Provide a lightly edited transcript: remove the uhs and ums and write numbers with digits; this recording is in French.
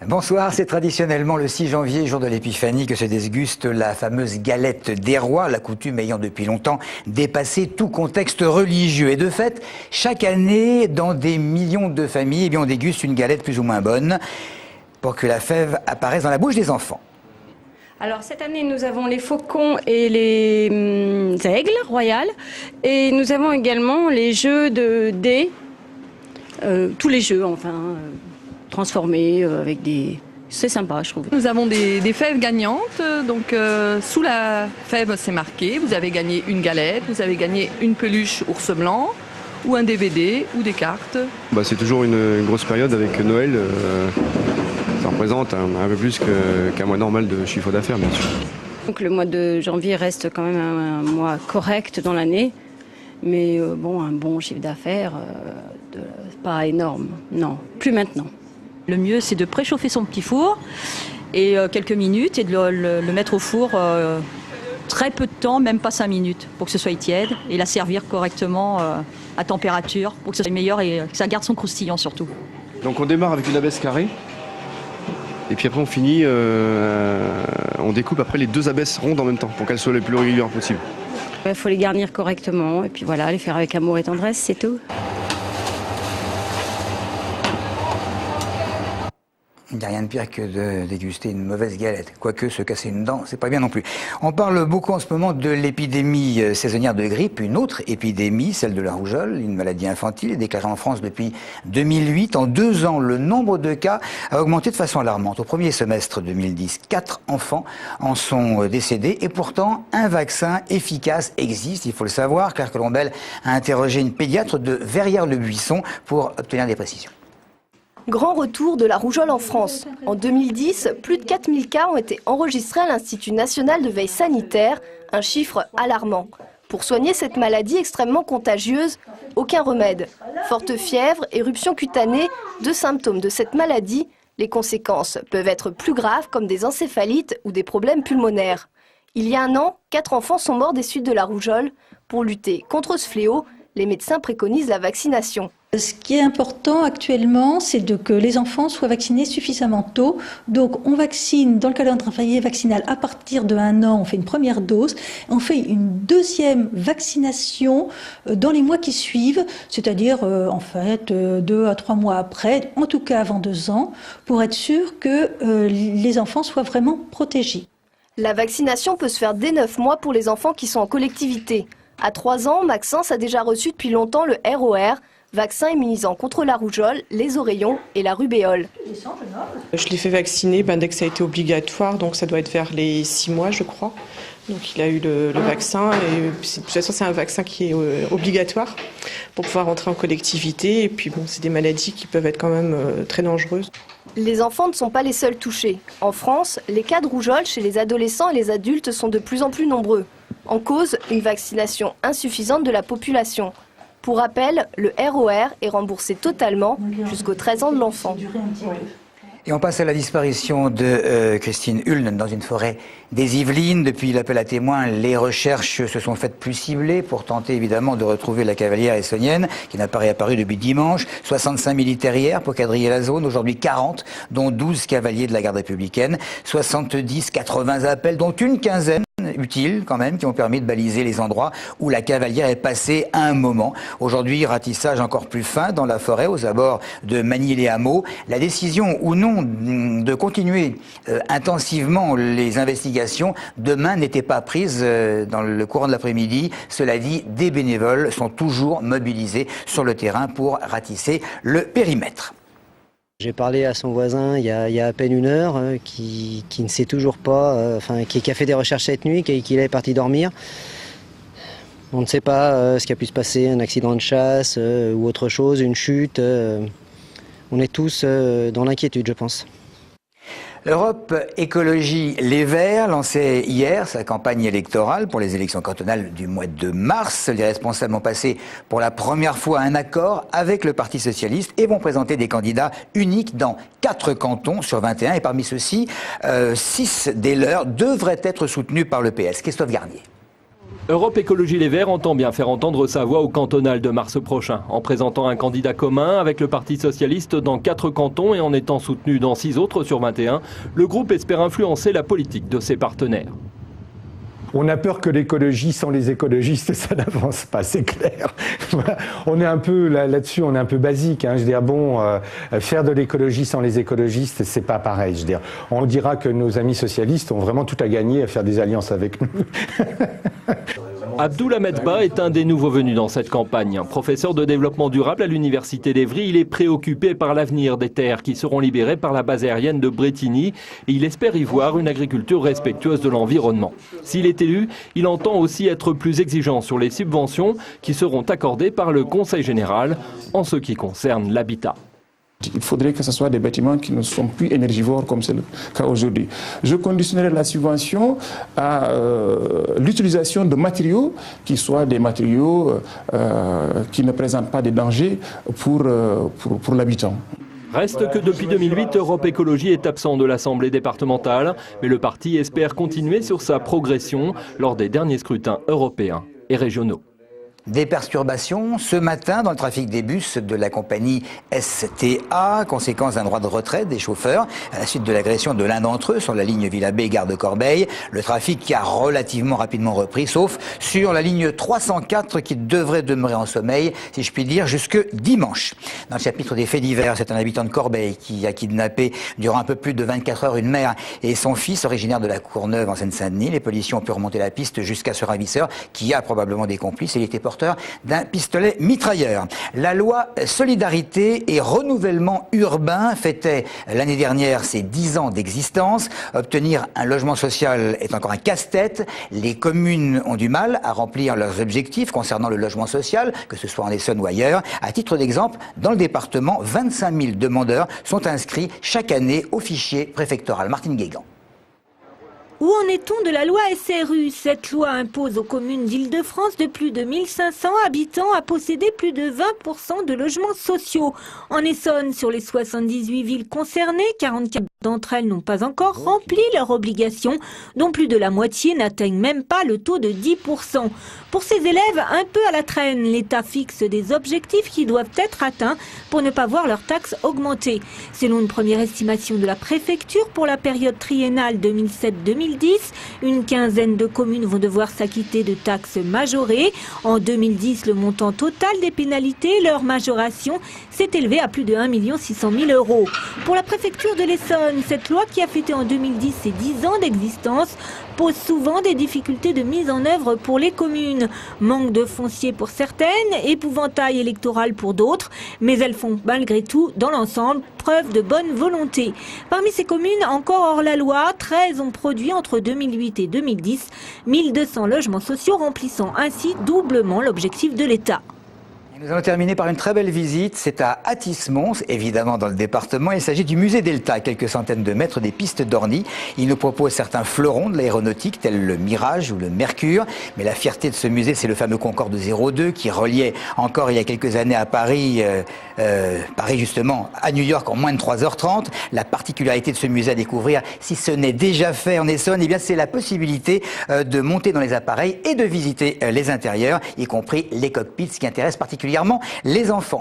Bonsoir, c'est traditionnellement le 6 janvier, jour de l'Épiphanie, que se déguste la fameuse galette des rois, la coutume ayant depuis longtemps dépassé tout contexte religieux. Et de fait, chaque année, dans des millions de familles, on déguste une galette plus ou moins bonne pour que la fève apparaisse dans la bouche des enfants. Alors cette année, nous avons les faucons et les aigles royales, et nous avons également les jeux de dés, tous les jeux enfin. Transformés avec des... C'est sympa, je trouve. Nous avons des fèves gagnantes, donc sous la fève c'est marqué, vous avez gagné une galette, vous avez gagné une peluche ours blanc, ou un DVD, ou des cartes. C'est toujours une grosse période avec Noël, ça représente un peu plus qu'un mois normal de chiffre d'affaires, bien sûr. Donc le mois de janvier reste quand même un mois correct dans l'année, mais un bon chiffre d'affaires, pas énorme, non, plus maintenant. Le mieux, c'est de préchauffer son petit four et quelques minutes et de le mettre au four très peu de temps, même pas 5 minutes, pour que ce soit tiède et la servir correctement à température pour que ce soit meilleur et que ça garde son croustillant surtout. Donc on démarre avec une abaisse carrée et puis après on finit, on découpe après les 2 abesses rondes en même temps pour qu'elles soient les plus régulières possible. Il faut les garnir correctement et puis voilà, les faire avec amour et tendresse, c'est tout. Il n'y a rien de pire que de déguster une mauvaise galette. Quoique se casser une dent, c'est pas bien non plus. On parle beaucoup en ce moment de l'épidémie saisonnière de grippe, une autre épidémie, celle de la rougeole, une maladie infantile, est déclarée en France depuis 2008. En 2 ans, le nombre de cas a augmenté de façon alarmante. Au premier semestre 2010, 4 enfants en sont décédés et pourtant un vaccin efficace existe, il faut le savoir. Claire Colombel a interrogé une pédiatre de Verrières-le-Buisson pour obtenir des précisions. Grand retour de la rougeole en France. En 2010, plus de 4000 cas ont été enregistrés à l'Institut national de veille sanitaire, un chiffre alarmant. Pour soigner cette maladie extrêmement contagieuse, aucun remède. Forte fièvre, éruption cutanée, 2 symptômes de cette maladie. Les conséquences peuvent être plus graves comme des encéphalites ou des problèmes pulmonaires. Il y a 1 an, 4 enfants sont morts des suites de la rougeole. Pour lutter contre ce fléau, les médecins préconisent la vaccination. Ce qui est important actuellement, c'est que les enfants soient vaccinés suffisamment tôt. Donc on vaccine dans le calendrier vaccinal à partir de 1 an, on fait une première dose. On fait une 2e vaccination dans les mois qui suivent, c'est-à-dire 2 à 3 mois après, en tout cas avant 2 ans, pour être sûr que les enfants soient vraiment protégés. La vaccination peut se faire dès 9 mois pour les enfants qui sont en collectivité. À 3 ans, Maxence a déjà reçu depuis longtemps le ROR, vaccin immunisant contre la rougeole, les oreillons et la rubéole. Je l'ai fait vacciner dès que ça a été obligatoire, donc ça doit être vers les 6 mois je crois. Donc il a eu le vaccin et de toute façon c'est un vaccin qui est obligatoire pour pouvoir rentrer en collectivité. Et puis c'est des maladies qui peuvent être quand même très dangereuses. Les enfants ne sont pas les seuls touchés. En France, les cas de rougeole chez les adolescents et les adultes sont de plus en plus nombreux. En cause, une vaccination insuffisante de la population. Pour rappel, le ROR est remboursé totalement jusqu'aux 13 ans de l'enfant. Et on passe à la disparition de Christine Hulne dans une forêt des Yvelines. Depuis l'appel à témoins, les recherches se sont faites plus ciblées pour tenter évidemment de retrouver la cavalière essonnienne qui n'a pas réapparu depuis dimanche. 65 militaires hier pour quadriller la zone, aujourd'hui 40, dont 12 cavaliers de la garde républicaine. 70-80 appels, dont une quinzaine utiles quand même, qui ont permis de baliser les endroits où la cavalière est passée à un moment. Aujourd'hui, ratissage encore plus fin dans la forêt, aux abords de Magny-les-Hameaux. La décision ou non de continuer intensivement les investigations demain n'était pas prise dans le courant de l'après-midi. Cela dit, des bénévoles sont toujours mobilisés sur le terrain pour ratisser le périmètre. J'ai parlé à son voisin il y a à peine 1 heure, qui ne sait toujours pas, qui a fait des recherches cette nuit, qu'il est parti dormir. On ne sait pas ce qui a pu se passer, un accident de chasse ou autre chose, une chute. On est tous dans l'inquiétude, je pense. Europe Écologie Les Verts lançait hier sa campagne électorale pour les élections cantonales du mois de mars. Les responsables ont passé pour la première fois un accord avec le Parti socialiste et vont présenter des candidats uniques dans 4 cantons sur 21. Et parmi ceux-ci, 6 des leurs devraient être soutenus par le PS. Christophe Garnier. Europe Écologie Les Verts entend bien faire entendre sa voix au cantonal de mars prochain, en présentant un candidat commun avec le Parti Socialiste dans 4 cantons et en étant soutenu dans 6 autres sur 21. Le groupe espère influencer la politique de ses partenaires. On a peur que l'écologie sans les écologistes, ça n'avance pas, c'est clair. On est un peu là-dessus, on est un peu basique. Hein. Je veux dire, bon, faire de l'écologie sans les écologistes, c'est pas pareil. Je veux dire, on dira que nos amis socialistes ont vraiment tout à gagner à faire des alliances avec nous. Abdoulhamed Ba est un des nouveaux venus dans cette campagne. Professeur de développement durable à l'université d'Evry, il est préoccupé par l'avenir des terres qui seront libérées par la base aérienne de Brétigny et il espère y voir une agriculture respectueuse de l'environnement. S'il est élu, il entend aussi être plus exigeant sur les subventions qui seront accordées par le Conseil général en ce qui concerne l'habitat. Il faudrait que ce soit des bâtiments qui ne sont plus énergivores comme c'est le cas aujourd'hui. Je conditionnerai la subvention à l'utilisation de matériaux qui soient des matériaux qui ne présentent pas de danger pour l'habitant. Reste que depuis 2008, Europe Écologie est absent de l'Assemblée départementale, mais le parti espère continuer sur sa progression lors des derniers scrutins européens et régionaux. Des perturbations ce matin dans le trafic des bus de la compagnie STA, conséquence d'un droit de retrait des chauffeurs à la suite de l'agression de l'un d'entre eux sur la ligne Villabé-Gare de Corbeil. Le trafic qui a relativement rapidement repris, sauf sur la ligne 304 qui devrait demeurer en sommeil, si je puis dire, jusque dimanche. Dans le chapitre des faits divers, c'est un habitant de Corbeil qui a kidnappé durant un peu plus de 24 heures une mère et son fils originaire de la Courneuve en Seine-Saint-Denis. Les policiers ont pu remonter la piste jusqu'à ce ravisseur qui a probablement des complices et il était porteur d'un pistolet mitrailleur. La loi Solidarité et Renouvellement Urbain fêtait l'année dernière ses 10 ans d'existence. Obtenir un logement social est encore un casse-tête. Les communes ont du mal à remplir leurs objectifs concernant le logement social, que ce soit en Essonne ou ailleurs. À titre d'exemple, dans le département, 25 000 demandeurs sont inscrits chaque année au fichier préfectoral. Martine Guégan. Où en est-on de la loi SRU? Cette loi impose aux communes d'Île-de-France de plus de 1500 habitants à posséder plus de 20% de logements sociaux. En Essonne, sur les 78 villes concernées, 44 d'entre elles n'ont pas encore rempli leurs obligations, dont plus de la moitié n'atteignent même pas le taux de 10%. Pour ces élèves un peu à la traîne, l'État fixe des objectifs qui doivent être atteints pour ne pas voir leurs taxes augmenter. Selon une première estimation de la préfecture pour la période triennale 2007-2010, une quinzaine de communes vont devoir s'acquitter de taxes majorées. En 2010, le montant total des pénalités, leur majoration, s'est élevé à plus de 1 600 000 €. Pour la préfecture de l'Essonne, cette loi qui a fêté en 2010 ses 10 ans d'existence pose souvent des difficultés de mise en œuvre pour les communes. Manque de foncier pour certaines, épouvantail électoral pour d'autres, mais elles font malgré tout, dans l'ensemble, preuve de bonne volonté. Parmi ces communes encore hors la loi, 13 ont produit entre 2008 et 2010 1200 logements sociaux, remplissant ainsi doublement l'objectif de l'État. Nous allons terminer par une très belle visite. C'est à Athis-Mons, évidemment dans le département. Il s'agit du musée Delta, à quelques centaines de mètres des pistes d'Orly. Il nous propose certains fleurons de l'aéronautique, tels le Mirage ou le Mercure. Mais la fierté de ce musée, c'est le fameux Concorde 02 qui reliait encore il y a quelques années à Paris, Paris justement, à New York en moins de 3h30. La particularité de ce musée à découvrir, si ce n'est déjà fait en Essonne, eh bien c'est la possibilité de monter dans les appareils et de visiter les intérieurs, y compris les cockpits, ce qui intéresse particulièrement les enfants.